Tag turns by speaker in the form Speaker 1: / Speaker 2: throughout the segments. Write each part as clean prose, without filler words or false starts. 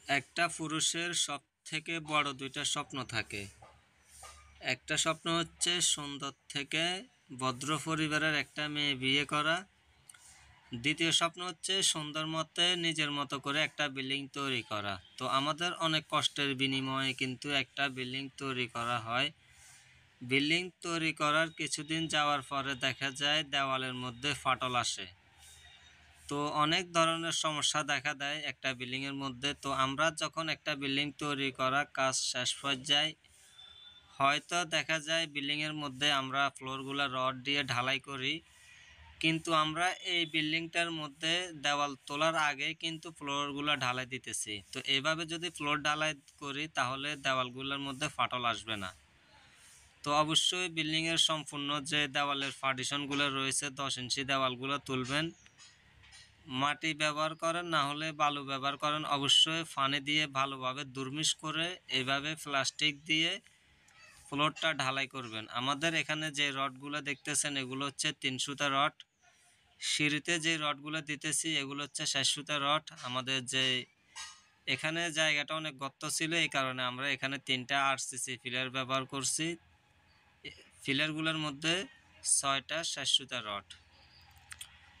Speaker 1: একটা পুরুষের সবথেকে বড় দুইটা স্বপ্ন থাকে। একটা স্বপ্ন হচ্ছে সুন্দর থেকে ভদ্র পরিবারের একটা মেয়ে বিয়ে করা। দ্বিতীয় স্বপ্ন হচ্ছে সুন্দর মতে নিজের মতো করে একটা বিল্ডিং তৈরি করা। তো আমাদের অনেক কষ্টের বিনিময়ে কিন্তু একটা বিল্ডিং তৈরি করা হয়। বিল্ডিং তৈরি করার কিছুদিন যাওয়ার পরে দেখা যায় দেওয়ালের মধ্যে ফাটল আসে। তো অনেক ধরনের সমস্যা দেখা দেয় একটা বিল্ডিংয়ের মধ্যে। তো আমরা যখন একটা বিল্ডিং তৈরি করা কাজ শেষ পর্যায়ে হয়তো দেখা যায় বিল্ডিংয়ের মধ্যে আমরা ফ্লোরগুলো রড দিয়ে ঢালাই করি, কিন্তু আমরা এই বিল্ডিংটার মধ্যে দেওয়াল তোলার আগে কিন্তু ফ্লোরগুলো ঢালাই দিতেছি। তো এইভাবে যদি ফ্লোর ঢালাই করি তাহলে দেওয়ালগুলোর মধ্যে ফাটল আসবে না। তো অবশ্যই বিল্ডিংয়ের সম্পূর্ণ যে দেওয়ালের পার্টিশনগুলো রয়েছে 10 ইঞ্চি দেওয়ালগুলো তুলবেন। মাটি ব্যবহার করেন না হলে বালু ব্যবহার করেন, অবশ্যই পানি দিয়ে ভালোভাবে দুর্মিশ করে এইভাবে প্লাস্টিক দিয়ে ফ্লোরটা ঢালাই করবেন। আমাদের এখানে যে রডগুলো দেখতেছেন এগুলো হচ্ছে 3 সুতা রড। সিঁড়িতে যে রডগুলো দিতেছি এগুলো হচ্ছে 4 সুতা রড। আমাদের যে এখানে জায়গাটা অনেক গর্ত ছিল, এই কারণে আমরা এখানে 3টা আরসিসি পিলার ব্যবহার করছি। পিলারগুলোর মধ্যে 6টা 4 সুতা রড।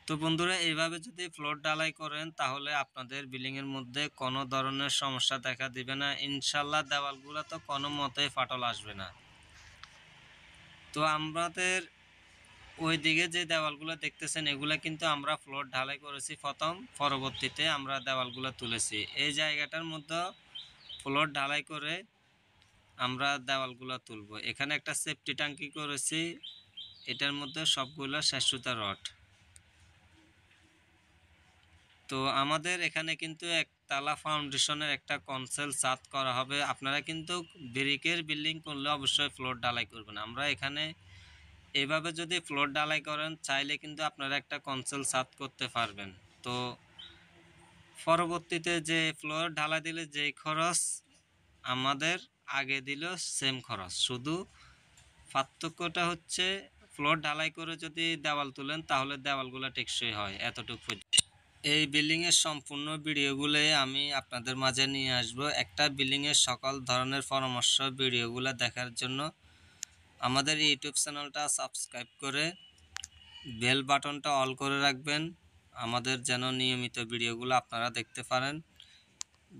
Speaker 1: তো বন্ধুরা, এইভাবে যদি ফ্লোর ঢালাই করেন তাহলে আপনাদের বিল্ডিংয়ের মধ্যে কোনো ধরনের সমস্যা দেখা দিবে না ইনশাল্লাহ। দেওয়ালগুলো তো কোনো মতেই ফাটল আসবে না। তো আমাদের ওই দিকে যে দেওয়ালগুলো দেখতেছেন এগুলো কিন্তু আমরা ফ্লোর ঢালাই করেছি প্রথম, পরবর্তীতে আমরা দেওয়ালগুলো তুলেছি। এই জায়গাটার মধ্যে ফ্লোর ঢালাই করে আমরা দেওয়ালগুলো তুলব। এখানে একটা সেফটি ট্যাঙ্কি করেছি, এটার মধ্যে সবগুলো 4 সুতা রড। তো আমাদের এখানে কিন্তু একতলা ফাউন্ডেশনের একটা কনসেল ছাদ করা হবে। আপনারা কিন্তু ব্রিকের বিল্ডিং করলে অবশ্যই ফ্লোর ঢালাই করবেন। আমরা এখানে এইভাবে যদি ফ্লোর ঢালাই করেন চাইলে কিন্তু আপনারা একটা কনসেল ছাদ করতে পারবেন। তো পরবর্তীতে যে ফ্লোর ঢালাই দিলে যেই খরচ আমাদের আগে দিল সেম খরচ, শুধু পার্থক্যটা হচ্ছে ফ্লোর ঢালাই করে যদি দেওয়াল তুলেন তাহলে দেওয়ালগুলো টেকসই হয়। এতটুকু। এই বিল্ডিংয়ের সম্পূর্ণ ভিডিওগুলো আমি আপনাদের মাঝে নিয়ে আসব। একটা বিল্ডিংয়ের সকল ধরনের পরামর্শ ভিডিওগুলো দেখার জন্য আমাদের ইউটিউব চ্যানেলটা সাবস্ক্রাইব করে বেল বাটনটা অল করে রাখবেন, আমাদের যেন নিয়মিত ভিডিওগুলো আপনারা দেখতে পারেন।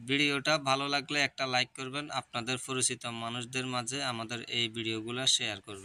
Speaker 1: ভিডিওটা ভালো লাগলে একটা লাইক করবেন, আপনাদের পরিচিত মানুষদের মাঝে আমাদের এই ভিডিওগুলো শেয়ার করবেন।